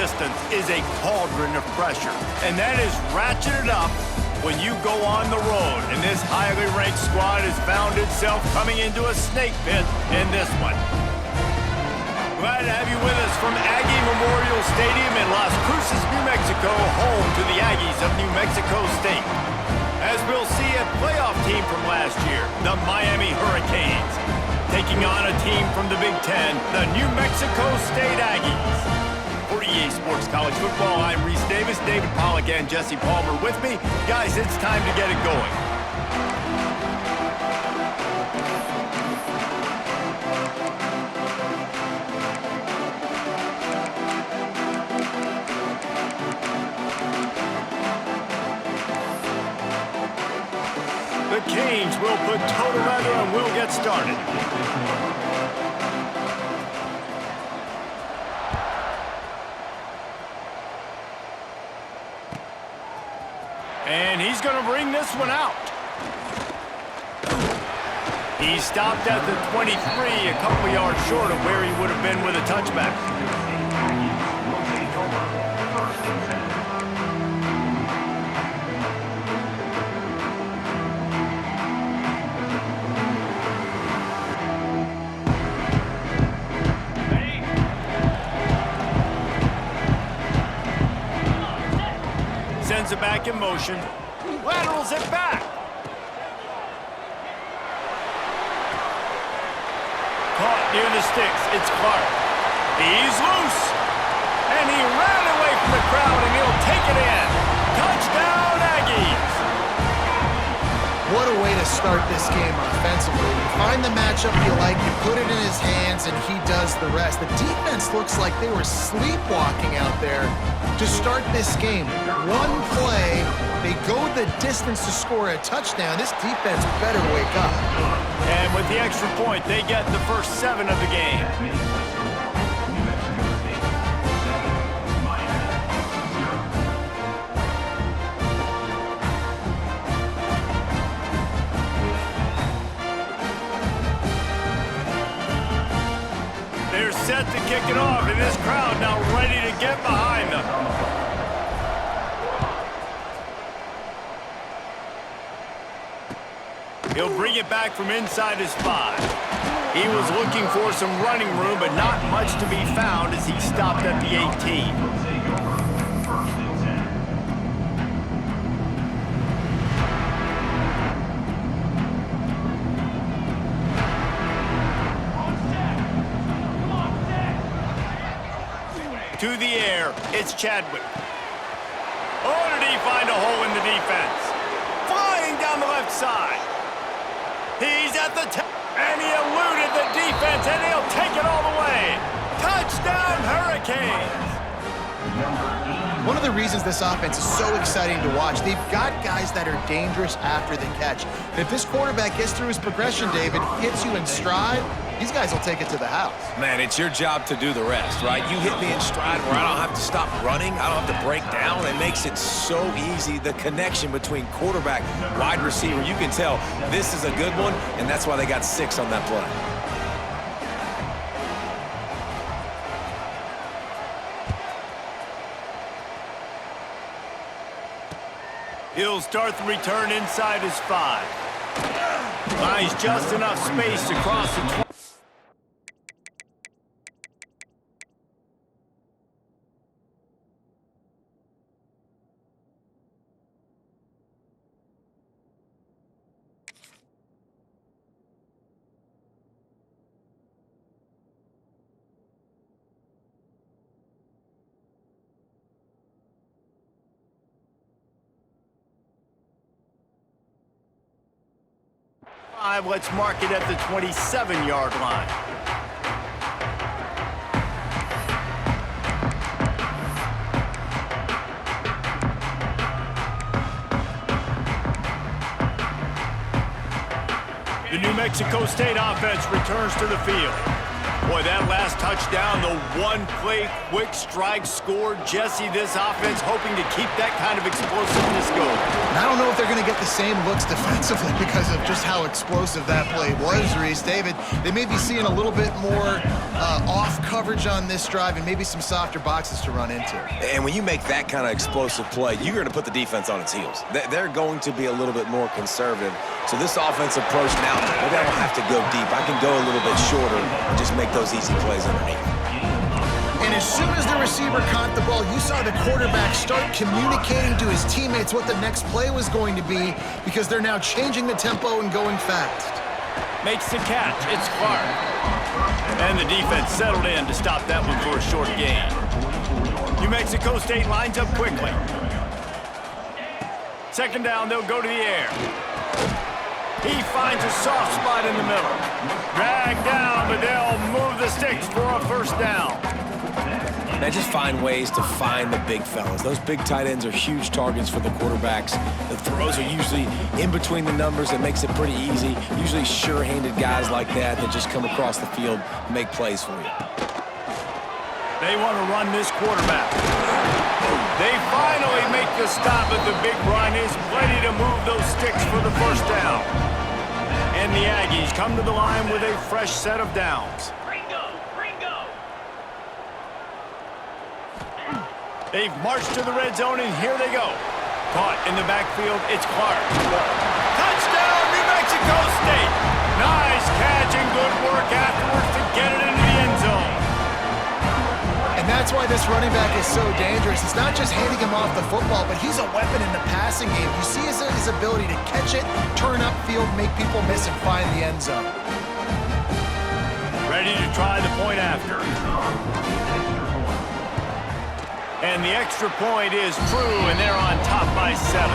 distance is a cauldron of pressure, and that is ratcheted up when you go on the road. And this highly ranked squad has found itself coming into a snake pit in this one. Glad to have you with us from Aggie Memorial Stadium in Las Cruces, New Mexico, home to the Aggies of New Mexico State. As we'll see a playoff team from last year, the Miami Hurricanes, taking on a team from the Big Ten, the New Mexico State Aggies. For EA Sports College Football, I'm Reese Davis, David Pollack, and Jesse Palmer with me. Guys, it's time to get it going. The Canes will put toe together and we'll get started. And he's going to bring this one out. He stopped at the 23, a couple yards short of where he would have been with a touchback. Sends it back in motion. Laterals it back. Caught near the sticks. It's Clark. He's loose. And he ran away from the crowd, and he'll take it in. Touchdown, Aggies. What a way to start this game offensively. You find the matchup you like, you put it in his hands, and he does the rest. The defense looks like they were sleepwalking out there to start this game. One play, they go the distance to score a touchdown. This defense better wake up. And with the extra point, they get the first 7 of the game. They're set to kick it off, and this crowd now ready to get behind them. He'll bring it back from inside his 5. He was looking for some running room, but not much to be found as he stopped at the 18. To the air, it's Chadwick. Oh, did he find a hole in the defense? Flying down the left side. He's at the top, and he eluded the defense, and he'll take it all the way. Touchdown, Hurricanes. One of the reasons this offense is so exciting to watch, they've got guys that are dangerous after the catch. And if this quarterback gets through his progression, David, hits you in stride, these guys will take it to the house. Man, it's your job to do the rest, right? You hit me in stride where I don't have to stop running. I don't have to break down. It makes it so easy. The connection between quarterback, wide receiver, you can tell this is a good one, and that's why they got 6 on that play. He'll start the return inside his 5. Buys just enough space to cross the 20. Let's mark it at the 27-yard line. The New Mexico State offense returns to the field. Boy, that last touchdown, the one-play quick strike score. Jesse, this offense hoping to keep that kind of explosiveness going. And I don't know if they're going to get the same looks defensively because of just how explosive that play was, Reese. David, they may be seeing a little bit more off coverage on this drive and maybe some softer boxes to run into. And when you make that kind of explosive play, you're going to put the defense on its heels. They're going to be a little bit more conservative. So this offensive approach now, maybe I don't have to go deep. I can go a little bit shorter and just make those easy plays underneath. And as soon as the receiver caught the ball, you saw the quarterback start communicating to his teammates what the next play was going to be because they're now changing the tempo and going fast. Makes the catch. It's Clark. And the defense settled in to stop that one for a short gain. New Mexico State lines up quickly. Second down, they'll go to the air. He finds a soft spot in the middle. Dragged down, but they'll move the sticks for a first down. Man, just find ways to find the big fellas. Those big tight ends are huge targets for the quarterbacks. The throws are usually in between the numbers. It makes it pretty easy. Usually sure-handed guys like that just come across the field and make plays for you. They want to run this quarterback. They finally make the stop, but the big run is plenty to move those sticks for the first down. And the Aggies come to the line with a fresh set of downs. They've marched to the red zone, and here they go. Caught in the backfield, it's Clark. Touchdown, New Mexico State! Nice catch and good work afterwards to get it into the end zone. And that's why this running back is so dangerous. It's not just handing him off the football, but he's a weapon in the passing game. You see his ability to catch it, turn upfield, make people miss, and find the end zone. Ready to try the point after. And the extra point is true, and they're on top by 7.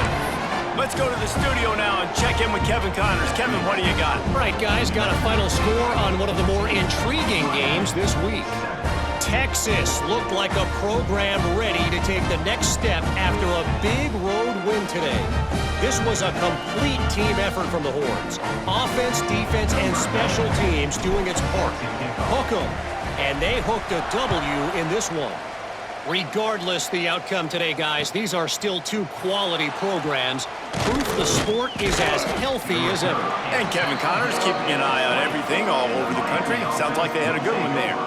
Let's go to the studio now and check in with Kevin Connors. Kevin, what do you got? Right, guys, got a final score on one of the more intriguing games this week. Texas looked like a program ready to take the next step after a big road win today. This was a complete team effort from the Horns. Offense, defense, and special teams doing its part. Hook 'em, and they hooked a W in this one. Regardless the outcome today, guys, these are still two quality programs. Proof the sport is as healthy as ever. And Kevin Connors keeping an eye on everything all over the country. Sounds like they had a good one there.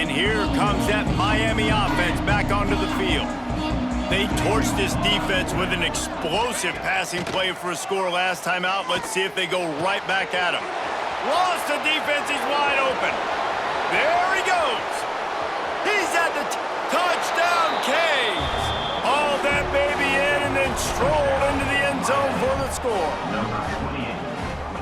And here comes that Miami offense back onto the field. They torched this defense with an explosive passing play for a score last time out. Let's see if they go right back at him. Lost the defense. He's wide open. There he goes. He's at the touchdown Canes. Hauled that baby in and then strolled into the end zone for the score.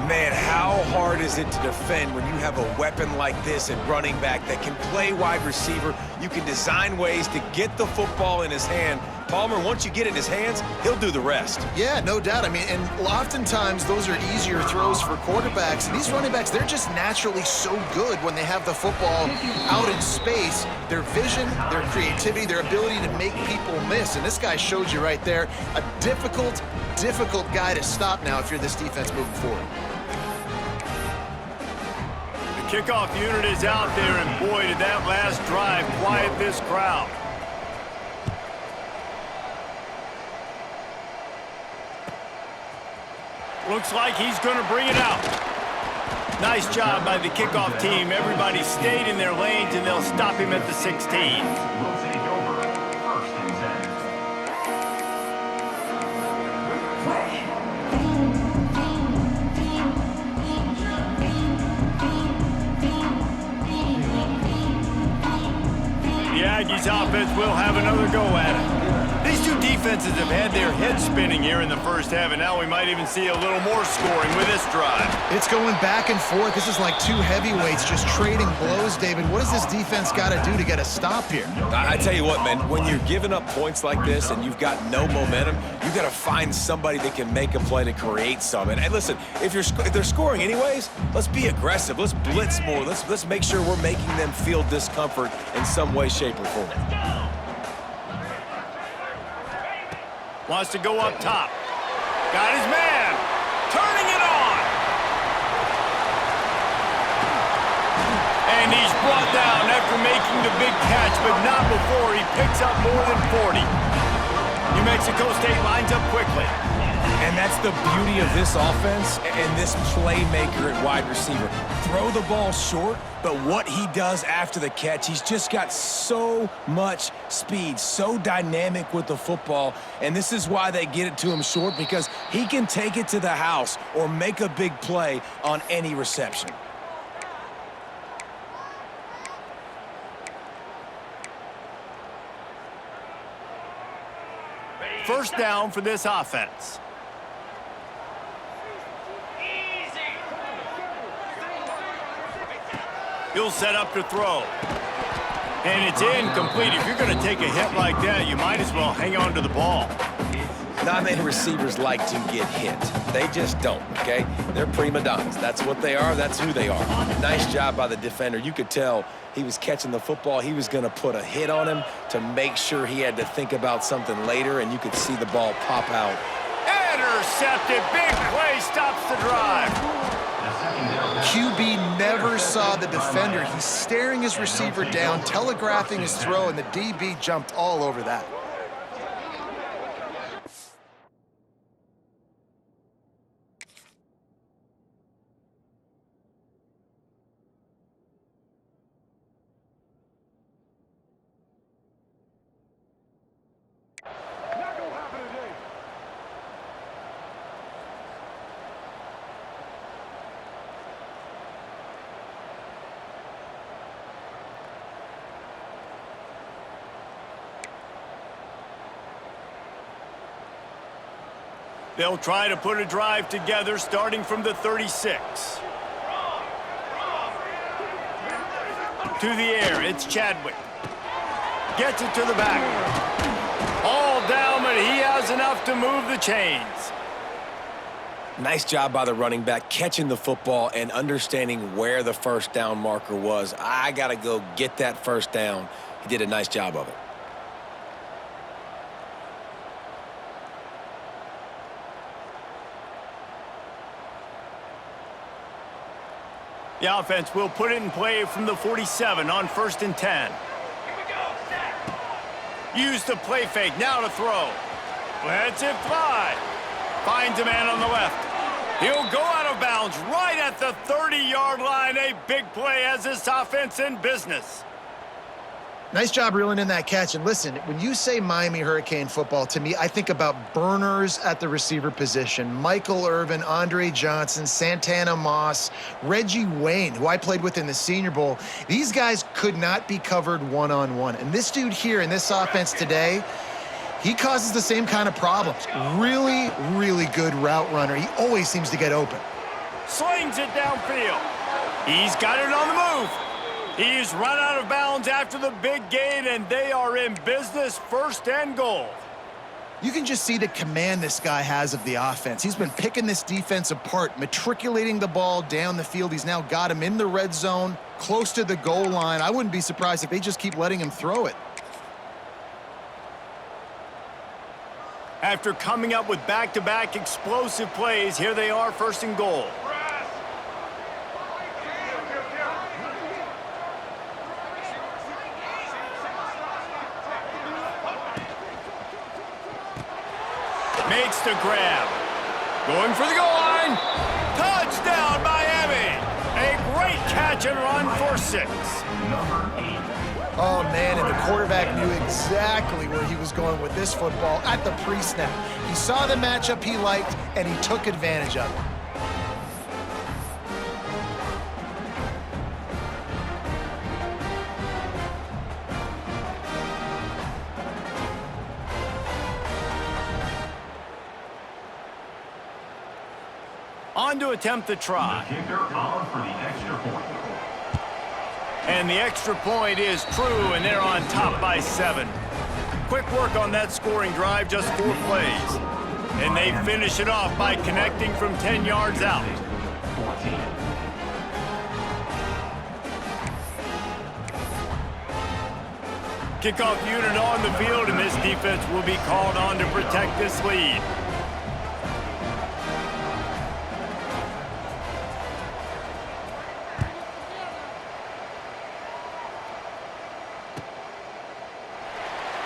Man, how hard is it to defend when you have a weapon like this at running back that can play wide receiver? You can design ways to get the football in his hand. Palmer, once you get it in his hands, he'll do the rest. Yeah, no doubt. I mean, and oftentimes those are easier throws for quarterbacks. And these running backs, they're just naturally so good when they have the football out in space. Their vision, their creativity, their ability to make people miss. And this guy showed you right there, a difficult guy to stop now if you're this defense moving forward. The kickoff unit is out there, and boy, did that last drive quiet this crowd. Looks like he's going to bring it out. Nice job by the kickoff team. Everybody stayed in their lanes, and they'll stop him at the 16. The Aggies offense will have another go at it. These two defenses have had their heads spinning here in the first half, and now we might even see a little more scoring with this drive. It's going back and forth. This is like two heavyweights just trading blows, David. What does this defense got to do to get a stop here? I tell you what, man, when you're giving up points like this and you've got no momentum, you got to find somebody that can make a play to create some. And listen, if they're scoring anyways, let's be aggressive. Let's blitz more. Let's make sure we're making them feel discomfort in some way, shape, or form. Wants to go up top. Got his man. Turning it on. And he's brought down after making the big catch, but not before he picks up more than 40. New Mexico State lines up quickly. And that's the beauty of this offense and this playmaker at wide receiver. Throw the ball short, but what he does after the catch, he's just got so much speed, so dynamic with the football, and this is why they get it to him short, because he can take it to the house or make a big play on any reception. First down for this offense. He'll set up to throw. And it's incomplete. If you're going to take a hit like that, you might as well hang on to the ball. Not many receivers like to get hit. They just don't, okay? They're prima donnas. That's what they are. That's who they are. Nice job by the defender. You could tell he was catching the football. He was going to put a hit on him to make sure he had to think about something later, and you could see the ball pop out. Intercepted. Big play stops the drive. QB never saw the defender. He's staring his receiver down, telegraphing his throw, and the DB jumped all over that. They'll try to put a drive together starting from the 36. To the air, it's Chadwick. Gets it to the back. All down, but he has enough to move the chains. Nice job by the running back, catching the football and understanding where the first down marker was. I got to go get that first down. He did a nice job of it. The offense will put it in play from the 47 on 1st and 10. Use the play fake, now to throw. Lets it fly. Finds a man on the left. He'll go out of bounds right at the 30-yard line. A big play as this offense in business. Nice job reeling in that catch. And listen, when you say Miami Hurricane football, to me, I think about burners at the receiver position. Michael Irvin, Andre Johnson, Santana Moss, Reggie Wayne, who I played with in the Senior Bowl. These guys could not be covered one-on-one. And this dude here in this offense today, he causes the same kind of problems. Really, really good route runner. He always seems to get open. Slings it downfield. He's got it on the move. He's run out of bounds after the big gain, and they are in business, 1st and goal. You can just see the command this guy has of the offense. He's been picking this defense apart, matriculating the ball down the field. He's now got him in the red zone, close to the goal line. I wouldn't be surprised if they just keep letting him throw it. After coming up with back-to-back explosive plays, here they are, 1st and goal. Makes the grab. Going for the goal line. Touchdown, Miami. A great catch and run for 6. Oh, man, and the quarterback knew exactly where he was going with this football at the pre-snap. He saw the matchup he liked, and he took advantage of it. On to attempt the try. And the extra point is true, and they're on top by 7. Quick work on that scoring drive, just 4 plays. And they finish it off by connecting from 10 yards out. Kickoff unit on the field, and this defense will be called on to protect this lead.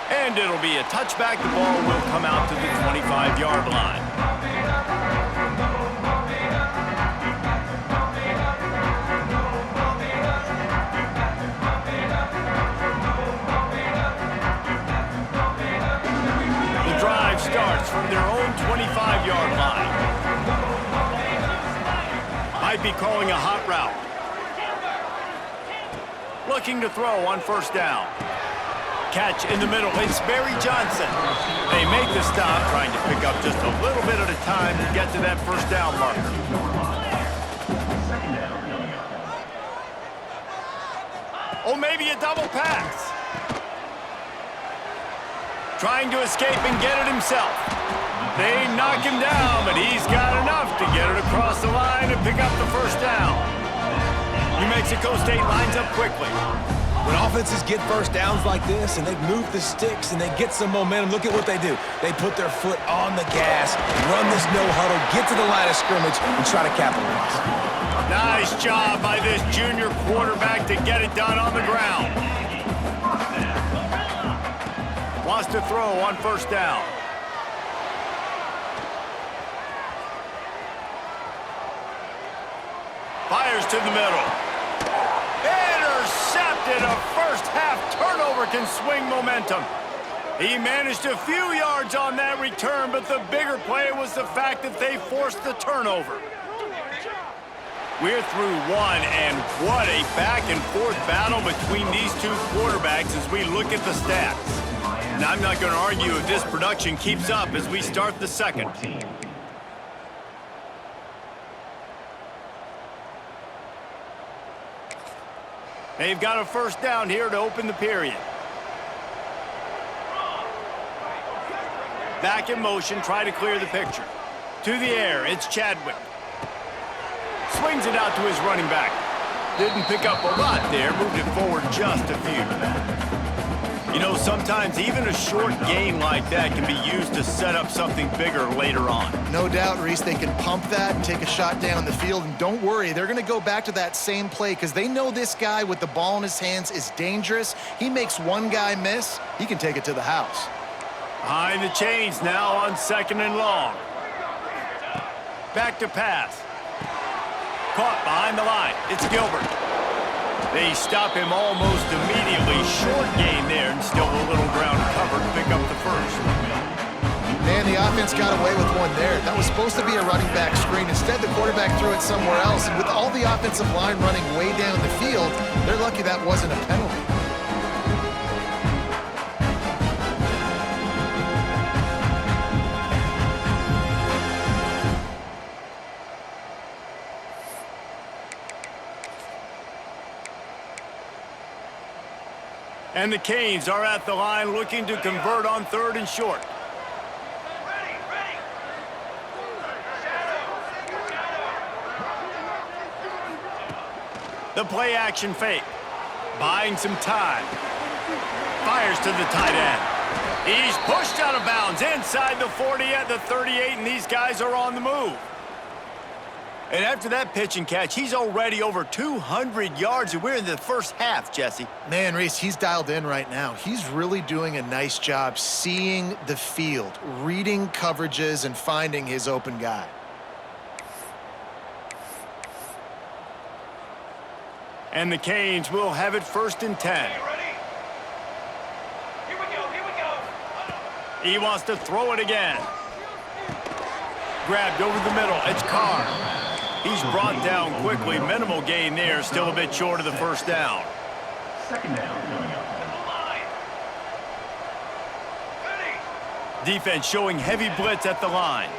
And it'll be a touchback. The ball will come out to the 25-yard line. The drive starts from their own 25-yard line. Might be calling a hot route. Looking to throw on first down. Catch in the middle. It's Barry Johnson. They make the stop, trying to pick up just a little bit at a time to get to that first down marker. Oh, maybe a double pass. Trying to escape and get it himself. They knock him down, but he's got enough to get it across the line and pick up the first down. New Mexico State lines up quickly. When offenses get first downs like this and they move the sticks and they get some momentum, look at what they do. They put their foot on the gas, run this no huddle, get to the line of scrimmage, and try to capitalize. Nice job by this junior quarterback to get it done on the ground. Wants to throw on first down. Fires to the middle. Intercepted. A first-half turnover can swing momentum. He managed a few yards on that return, but the bigger play was the fact that they forced the turnover. We're through one, and what a back-and-forth battle between these two quarterbacks as we look at the stats. And I'm not going to argue if this production keeps up as we start the second. They've got a first down here to open the period. Back in motion, try to clear the picture. To the air, it's Chadwick. Swings it out to his running back. Didn't pick up a lot there, moved it forward just a few. You know, sometimes even a short gain like that can be used to set up something bigger later on. No doubt, Reese, they can pump that and take a shot down the field. And don't worry, they're going to go back to that same play because they know this guy with the ball in his hands is dangerous. He makes one guy miss, he can take it to the house. Behind the chains now on second and long. Back to pass. Caught behind the line. It's Gilbert. They stop him almost immediately. Short gain there and still a little ground covered to pick up the first. Man, the offense got away with one there. That was supposed to be a running back screen. Instead, the quarterback threw it somewhere else. And with all the offensive line running way down the field, they're lucky that wasn't a penalty. And the Canes are at the line looking to convert on third and short. The play action fake. Buying some time. Fires to the tight end. He's pushed out of bounds inside the 40 at the 38, and these guys are on the move. And after that pitch and catch, he's already over 200 yards, and we're in the first half, Jesse. Man, Reese, he's dialed in right now. He's really doing a nice job seeing the field, reading coverages, and finding his open guy. And the Canes will have it first and 10. He wants to throw it again. Grabbed over the middle. It's Carr. He's brought down quickly. Minimal gain there. Still a bit short of the first down. Second down coming up. Defense showing heavy blitz at the line.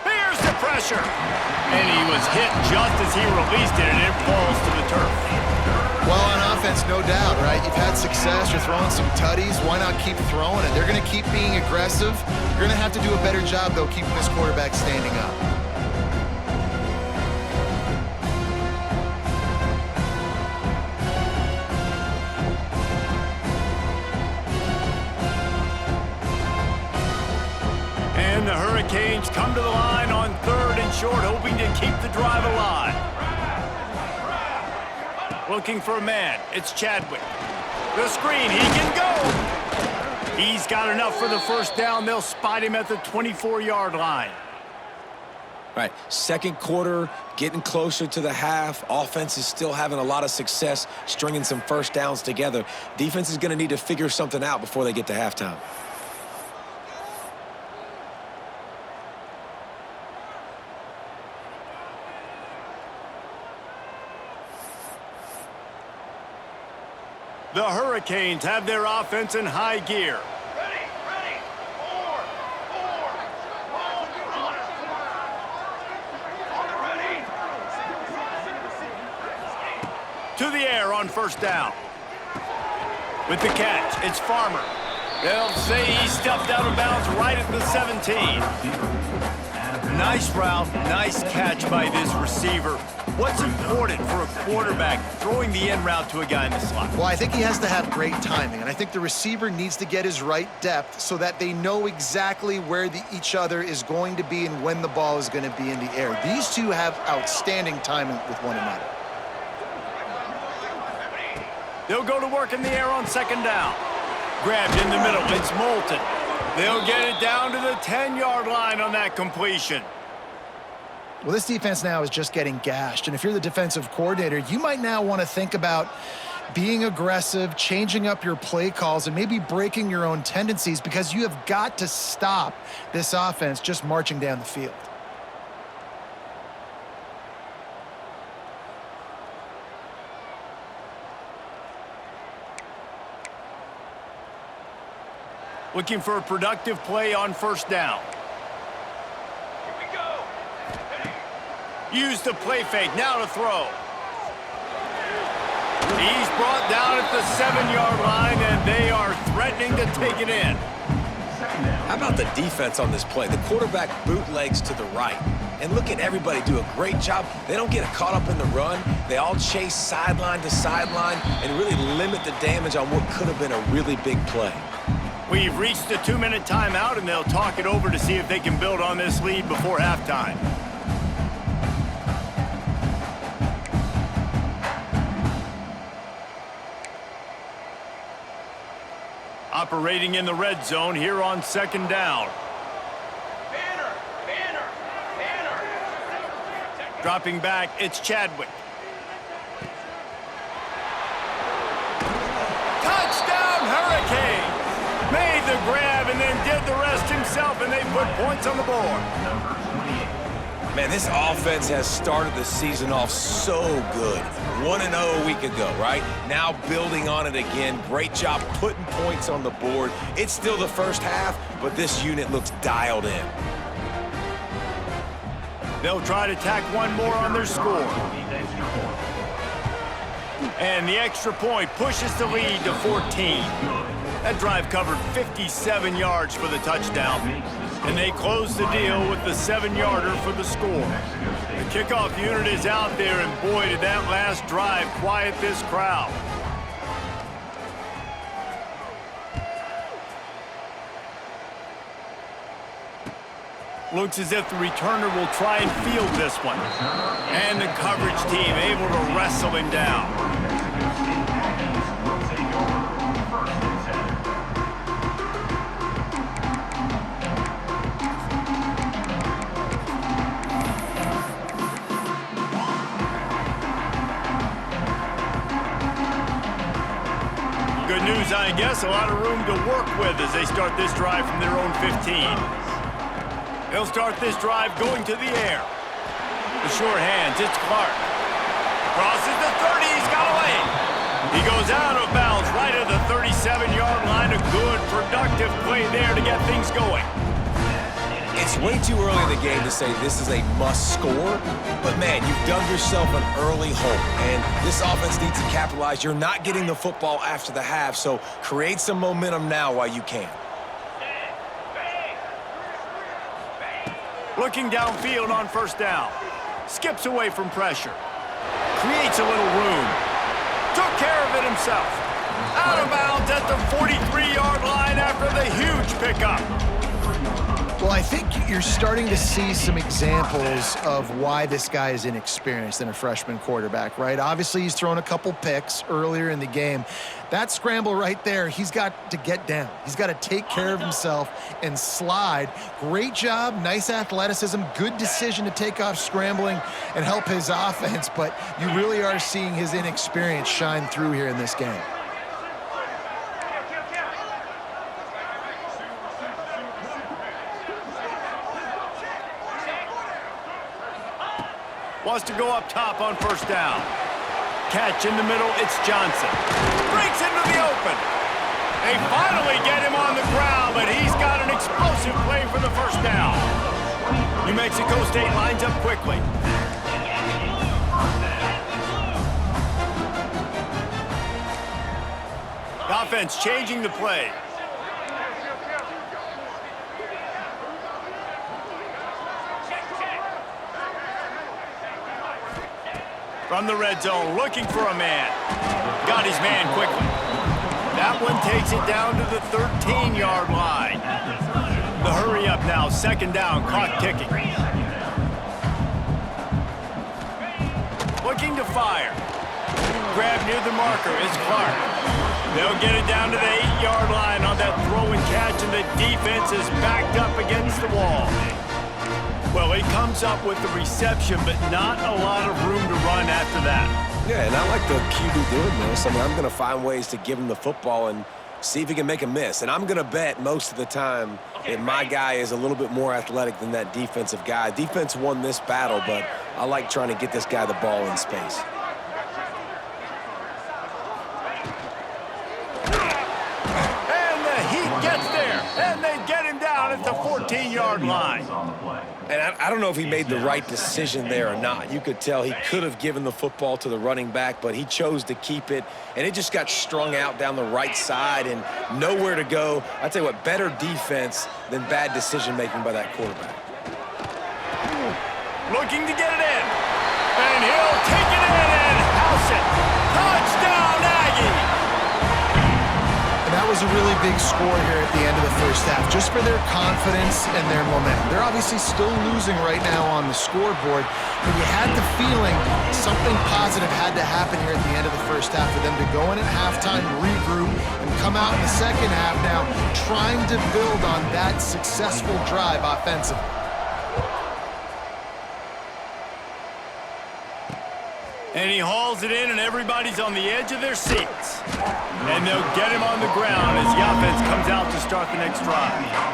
Here's the pressure. And he was hit just as he released it, and it falls to the turf. Well, on offense, no doubt, right? You've had success. You're throwing some tutties. Why not keep throwing it? They're going to keep being aggressive. You're going to have to do a better job, though, keeping this quarterback standing up. Hurricanes come to the line on 3rd and short, hoping to keep the drive alive. Looking for a man. It's Chadwick. The screen. He can go. He's got enough for the first down. They'll spot him at the 24-yard line. Right, second quarter, getting closer to the half. Offense is still having a lot of success stringing some first downs together. Defense is going to need to figure something out before they get to halftime. The Hurricanes have their offense in high gear. To the air on first down. With the catch, it's Farmer. They'll say he stepped out of bounds right at the 17. Nice route, nice catch by this receiver. What's important for a quarterback throwing the in route to a guy in the slot? Well, I think he has to have great timing, and I think the receiver needs to get his right depth so that they know exactly where each other is going to be and when the ball is going to be in the air. These two have outstanding timing with one another. They'll go to work in the air on second down. Grabbed in the middle, it's Moulton. They'll get it down to the 10-yard line on that completion. Well, this defense now is just getting gashed, and if you're the defensive coordinator, you might now want to think about being aggressive, changing up your play calls, and maybe breaking your own tendencies, because you have got to stop this offense just marching down the field. Looking for a productive play on first down. Use the play fake, now to throw. He's brought down at the 7-yard line, and they are threatening to take it in. How about the defense on this play? The quarterback bootlegs to the right. And look at everybody do a great job. They don't get caught up in the run. They all chase sideline to sideline and really limit the damage on what could have been a really big play. We've reached the 2-minute timeout, and they'll talk it over to see if they can build on this lead before halftime. Operating in the red zone here on second down. Dropping back, it's Chadwick. Touchdown, Hurricanes! Made the grab and then did the rest himself, and they put points on the board. Man, this offense has started the season off so good. 1-0 a week ago, right? Now building on it again. Great job putting points on the board. It's still the first half, but this unit looks dialed in. They'll try to tack one more on their score. And the extra point pushes the lead to 14. That drive covered 57 yards for the touchdown. And they close the deal with the 7-yarder for the score. The kickoff unit is out there, and boy, did that last drive quiet this crowd. Looks as if the returner will try and field this one. And the coverage team able to wrestle him down. Good news, I guess, a lot of room to work with as they start this drive from their own 15. They'll start this drive going to the air. The short hands, it's Clark. Crosses the 30, he's got away. He goes out of bounds right at the 37-yard line. A good, productive play there to get things going. It's way too early in the game to say this is a must score, but man, you've dug yourself an early hole, and this offense needs to capitalize. You're not getting the football after the half, so create some momentum now while you can. Looking downfield on first down. Skips away from pressure. Creates a little room. Took care of it himself. Out of bounds at the 43-yard line after the huge pickup. Well, I think you're starting to see some examples of why this guy is inexperienced in a freshman quarterback, right? Obviously, he's thrown a couple picks earlier in the game. That scramble right there, he's got to get down. He's got to take care of himself and slide. Great job, nice athleticism, good decision to take off scrambling and help his offense, but you really are seeing his inexperience shine through here in this game. Wants to go up top on first down. Catch in the middle, it's Johnson. Breaks into the open. They finally get him on the ground, but he's got an explosive play for the first down. New Mexico State lines up quickly. The offense changing the play. From the red zone, looking for a man. Got his man quickly. That one takes it down to the 13-yard line. The hurry up now, second down, clock ticking. Looking to fire. Grab near the marker is Clark. They'll get it down to the 8-yard line on that throw and catch, and the defense is backed up against the wall. Well, he comes up with the reception, but not a lot of room to run after that. Yeah, and I like the QB doing this. I mean, I'm going to find ways to give him the football and see if he can make a miss. And I'm going to bet most of the time that my guy is a little bit more athletic than that defensive guy. Defense won this battle, but I like trying to get this guy the ball in space. And the Heat gets there, and they get him down at the 14-yard line. And I don't know if he made the right decision there or not. You could tell he could have given the football to the running back, but he chose to keep it, and it just got strung out down the right side and nowhere to go. I tell you what, better defense than bad decision-making by that quarterback. Looking to get it in, and he'll take it in and house it. Touchdown, Aggie! And that was a really big score here at the end of the first half, just for their confidence and their momentum. They're obviously still losing right now on the scoreboard, but you had the feeling something positive had to happen here at the end of the first half for them to go in at halftime, regroup, and come out in the second half now trying to build on that successful drive offensively. And he hauls it in, and everybody's on the edge of their seats. And they'll get him on the ground as the offense comes out to start the next drive.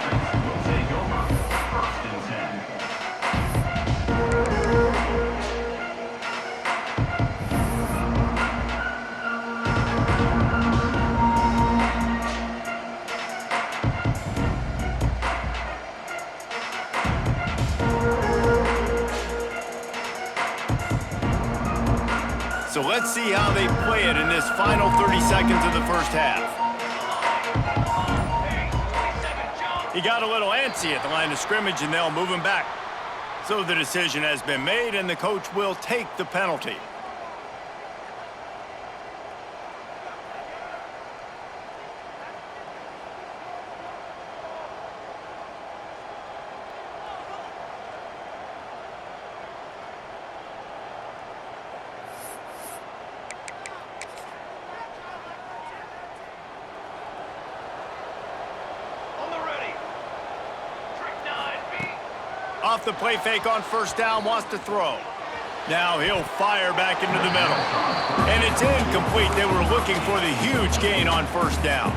So let's see how they play it in this final 30 seconds of the first half. He got a little antsy at the line of scrimmage, and they'll move him back. So the decision has been made, and the coach will take the penalty. Off the play fake on first down, wants to throw. Now he'll fire back into the middle. And it's incomplete. They were looking for the huge gain on first down.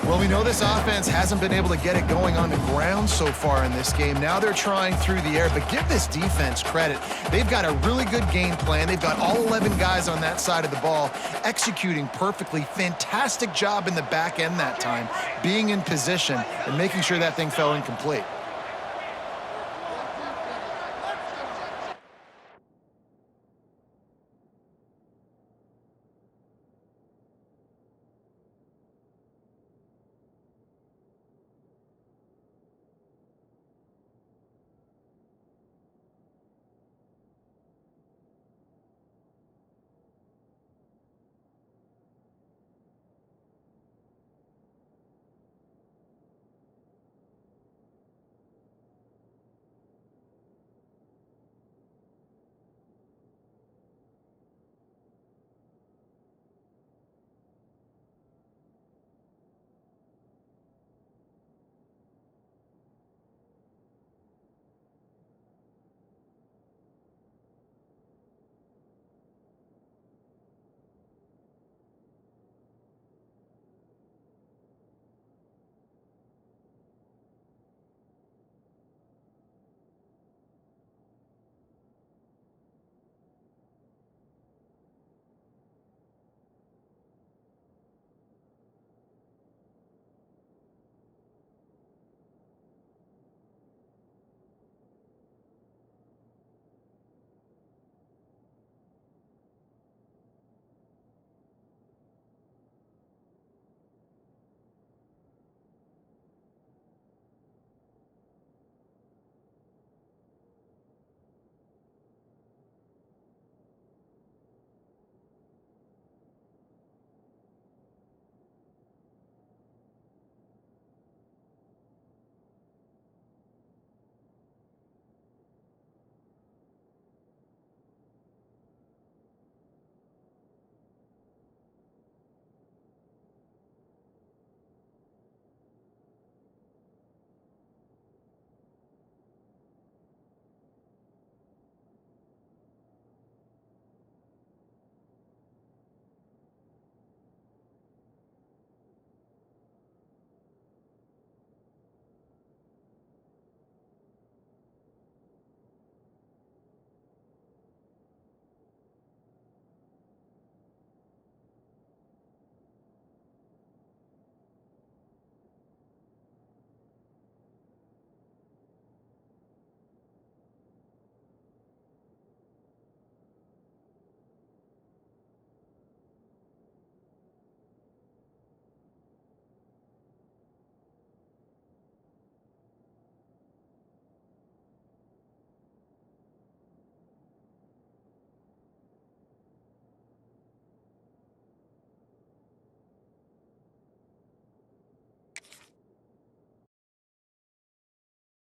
Well, we know this offense hasn't been able to get it going on the ground so far in this game. Now they're trying through the air, but give this defense credit. They've got a really good game plan. They've got all 11 guys on that side of the ball executing perfectly. Fantastic job in the back end that time, being in position and making sure that thing fell incomplete.